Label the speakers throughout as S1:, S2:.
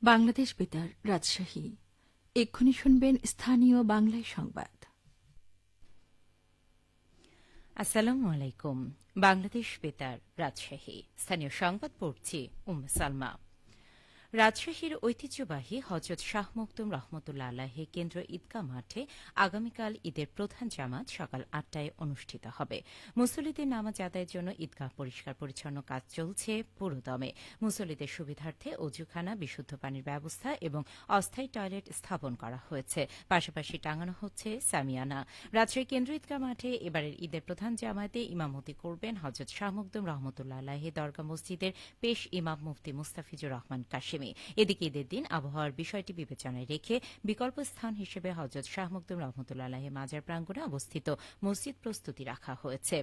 S1: বাংলাদেশ বেতার রাজশাহী। এক্ষুনি শুনবেন স্থানীয় বাংলায় সংবাদ।
S2: আসসালামু আলাইকুম। বাংলাদেশ বেতার রাজশাহী স্থানীয় সংবাদ পড়ছি সালমা। রাজশাহীর ঐতিহ্যবাহী হজরত শাহ মখদুম রহমতুল্লাহ আলাহি কেন্দ্র ঈদগাহ মাঠে আগামীকাল ঈদের প্রধান জামাত সকাল ৮টায় অনুষ্ঠিত হবে। মুসল্লিদের নামাজ আদায়ের জন্য ঈদগাহ পরিষ্কার পরিচ্ছন্ন কাজ চলছে পুরোদমে। মুসল্লিদের সুবিধার্থে অজুখানা, বিশুদ্ধ পানির ব্যবস্থা এবং অস্থায়ী টয়লেট স্থাপন করা হয়েছে। পাশাপাশি টাঙানো হচ্ছে সামিয়ানা। রাজশাহী কেন্দ্র ঈদগাহ মাঠে এবারের ঈদের প্রধান জামায়াতে ইমামতি করবেন হজরত শাহ মখদুম রহমতুল্লাহ আলাহি দরগা মসজিদের পেশ ইমাম মুফতি মুস্তাফিজুর রহমান কাশিমি। এদিকে ঈদের দিন আবহাওয়ার বিষয়টি বিবেচনায় রেখে বিকল্প স্থান হিসেবে হজরত শাহ মখদুম রহমতুল্লাহ আলাহি মাজার প্রাঙ্গণে অবস্থিত মসজিদ প্রস্তুতি রাখা হয়েছে।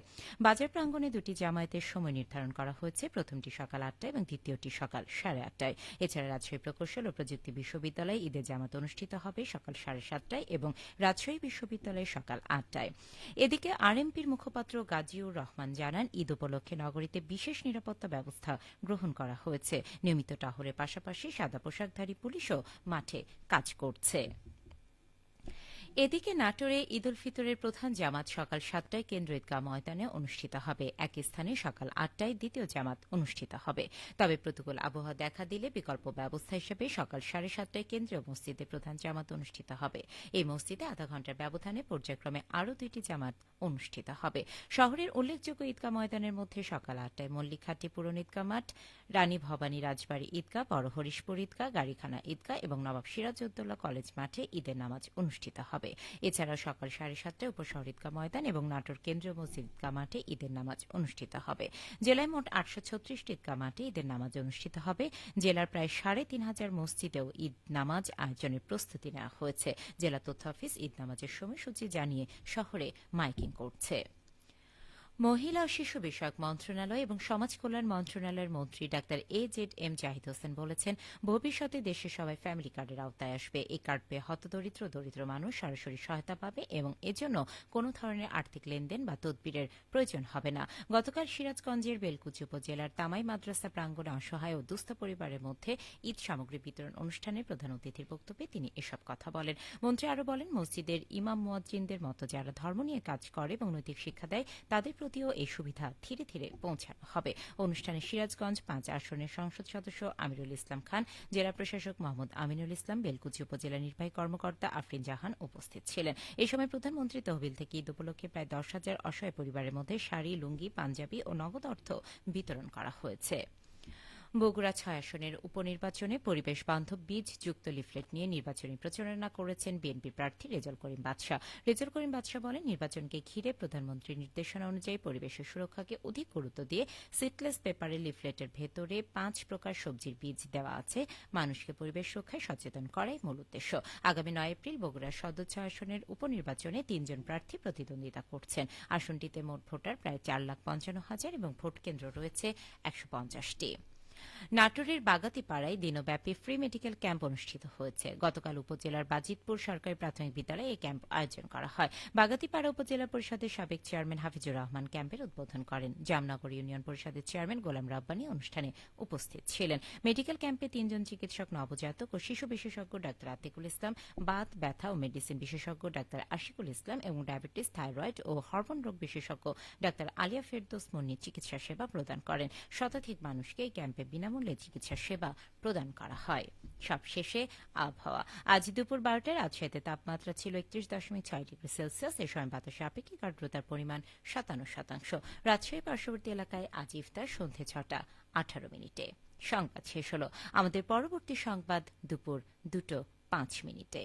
S2: বাজার প্রাঙ্গণে দুটি জামায়াতের সময় নির্ধারণ করা হয়েছে, প্রথমটি সকাল ৮টায় এবং দ্বিতীয়টি সকাল ৮:৩০টায়। এছাড়া রাজশাহী প্রকৌশল ও প্রযুক্তি বিশ্ববিদ্যালয়ে ঈদের জামাত অনুষ্ঠিত হবে সকাল ৭:৩০টায় এবং রাজশাহী বিশ্ববিদ্যালয়ে সকাল ৮টায়। এদিকে আরএমপির মুখপাত্র গাজীউর রহমান জানান, ঈদ উপলক্ষে নগরীতে বিশেষ নিরাপত্তা ব্যবস্থা গ্রহণ করা হয়েছে। নিয়মিত টহরের পাশাপাশি সাদা পোশাকধারী পুলিশও মাঠে কাজ করছে। এদিকে নাটোরে ঈদ উল ফিতরের প্রধান জামাত সকাল ৭টায় কেন্দ্র ঈদগাহ ময়দানে অনুষ্ঠিত হবে। একই স্থানে সকাল ৮টায় দ্বিতীয় জামাত অনুষ্ঠিত হবে। তবে প্রতিকূল আবহাওয়া দেখা দিলে বিকল্প ব্যবস্থা হিসেবে সকাল ৭:৩০টায় কেন্দ্রীয় মসজিদে প্রধান জামাত অনুষ্ঠিত হবে। এই মসজিদে আধা ঘণ্টার ব্যবধানে পর্যায়ক্রমে আরও দুইটি জামাত অনুষ্ঠিত হবে। শহরের উল্লেখযোগ্য ঈদগাহ ময়দানের মধ্যে সকাল ৮টায় মল্লিকহাটি পুরন ঈদগাহ মাঠ, রানী ভবানী রাজবাড়ী ঈদগাহ, বড় হরিশপুর ঈদগাহ, গাড়িখানা ঈদগাহ এবং নবাব সিরাজউদ্দৌলা কলেজ মাঠে ঈদের নামাজ অনুষ্ঠিত হবে। এছাড়া সকাল ৭:৩০টায় উপশহর ঈদগাহ ময়দান এবং নাটোর কেন্দ্রীয় মসজিদ ঈদগাহ মাঠে ঈদের নামাজ অনুষ্ঠিত হবে। জেলায় মোট ৮৩৬টি ঈদগাহ মাঠে ঈদের নামাজ অনুষ্ঠিত হবে। জেলার প্রায় ৩৫০০ মসজিদেও ঈদ নামাজ আয়োজনের প্রস্তুতি নেওয়া হয়েছে। জেলা তথ্য অফিস ঈদ নামাজের সময়সূচি জানিয়ে শহরে মাইকিং করছে। মহিলা ও শিশু বিষয়ক মন্ত্রণালয় এবং সমাজ কল্যাণ মন্ত্রণালয়ের মন্ত্রী ডাক্তার এজেড.এম. জাহিদ হোসেন বলেছেন, ভবিষ্যতে দেশের সবাই ফ্যামিলি কার্ডের আওতায় আসবে। এই কার্ড পেয়ে হতদরিদ্র দরিদ্র মানুষ সরাসরি সহায়তা পাবে এবং এজন্য কোনো ধরনের আর্থিক লেনদেন বা তদবিরের প্রয়োজন হবে না। গতকাল সিরাজগঞ্জের বেলকুচি উপজেলার তামাই মাদ্রাসা প্রাঙ্গণে অসহায় ও দুস্থ পরিবারের মধ্যে ঈদ সামগ্রী বিতরণ অনুষ্ঠানে প্রধান অতিথির বক্তব্যে তিনি এসব কথা বলেন। মন্ত্রী আরও বলেন, মসজিদের ইমাম মুয়াজ্জিনদের মতো যারা ধর্ম নিয়ে কাজ করে এবং নৈতিক শিক্ষা দেয় তাদের প্রতিও এই সুবিধা ধীরে ধীরে পৌঁছানো হবে। অনুষ্ঠানে সিরাজগঞ্জ ৫ আসনের সংসদ সদস্য আমিরুল ইসলাম খান, জেলা প্রশাসক মোহাম্মদ আমিনুল ইসলাম, বেলকুচি উপজেলা নির্বাহী কর্মকর্তা আফরিন জাহান উপস্থিত ছিলেন। এই সময় প্রধানমন্ত্রী তহবিল থেকে ঈদ উপলক্ষে প্রায় ১০,০০০ অসহায় পরিবারের মধ্যে শাড়ি, লুঙ্গি, পাঞ্জাবি ও নগদ অর্থ বিতরণ করা হয়েছে। বগুড়া ৬ আসনের উপনির্বাচনে পরিবেশ বান্ধব বীজ যুক্ত লিফলেট নিয়ে নির্বাচনী প্রচারণা করেছেন বিএনপি প্রার্থী রেজাউল করিম বাদশা। রেজাউল করিম বাদশা বলেন, নির্বাচনকে ঘিরে প্রধানমন্ত্রীর নির্দেশনা অনুযায়ী পরিবেশের সুরক্ষাকে অধিক গুরুত্ব দিয়ে সিডলেস পেপারের লিফলেটের ভেতরে ৫ প্রকার সবজির বীজ দেওয়া আছে। মানুষকে পরিবেশ রক্ষায় সচেতন করাই মূল উদ্দেশ্য। আগামী ৯ এপ্রিল বগুড়া সদর ৬ আসনের উপনির্বাচনে ৩ জন প্রার্থী প্রতিদ্বন্দ্বিতা করছেন। আসনটিতে মোট ভোটার প্রায় ৪,৫৫,০০০ এবং ভোট কেন্দ্র রয়েছে ১৫০টি। নাটোরের বাগাতিপাড়ায় দিনব্যাপী ফ্রি মেডিকেল ক্যাম্প অনুষ্ঠিত হয়েছে। গতকাল উপজেলার বাজিতপুর সরকারি প্রাথমিক বিদ্যালয়ে এই ক্যাম্প আয়োজন করা হয়। বাগাতিপাড়া উপজেলা পরিষদের সাবেক চেয়ারম্যান হাফিজুর রহমান ক্যাম্পের উদ্বোধন করেন। জামনগর ইউনিয়ন পরিষদের চেয়ারম্যান গোলাম রাব্বানী অনুষ্ঠানে উপস্থিত ছিলেন। মেডিকেল ক্যাম্পে ৩ জন চিকিৎসক, নবজাতক ও শিশু বিশেষজ্ঞ ডাক্তার আতিকুল ইসলাম, বাত, ব্যথা ও মেডিসিন বিশেষজ্ঞ ডাক্তার আশিকুল ইসলাম এবং ডায়াবেটিস, থাইরয়েড ও হরমোন রোগ বিশেষজ্ঞ ডাক্তার আলিয়া ফেরদৌস মুন্নি চিকিৎসা সেবা প্রদান করেন। শতাধিক মানুষকে এই ক্যাম্পে বিনামূল্যে চিকিৎসা সেবা প্রদান করা হয়। সবশেষে আবহাওয়া। আজ দুপুর ১২টায় রাজশাহীতে তাপমাত্রা ছিল ৩১.৬ ডিগ্রি সেলসিয়াস। এ সময় বাতাসে আপেক্ষিক আর্দ্রতার পরিমাণ ৫৭%। রাজশাহী পার্শ্ববর্তী এলাকায় আজ ইফতার সন্ধ্যে ৬:১৮। সংবাদ শেষ হল। আমাদের পরবর্তী সংবাদ দুপুর ২:০৫।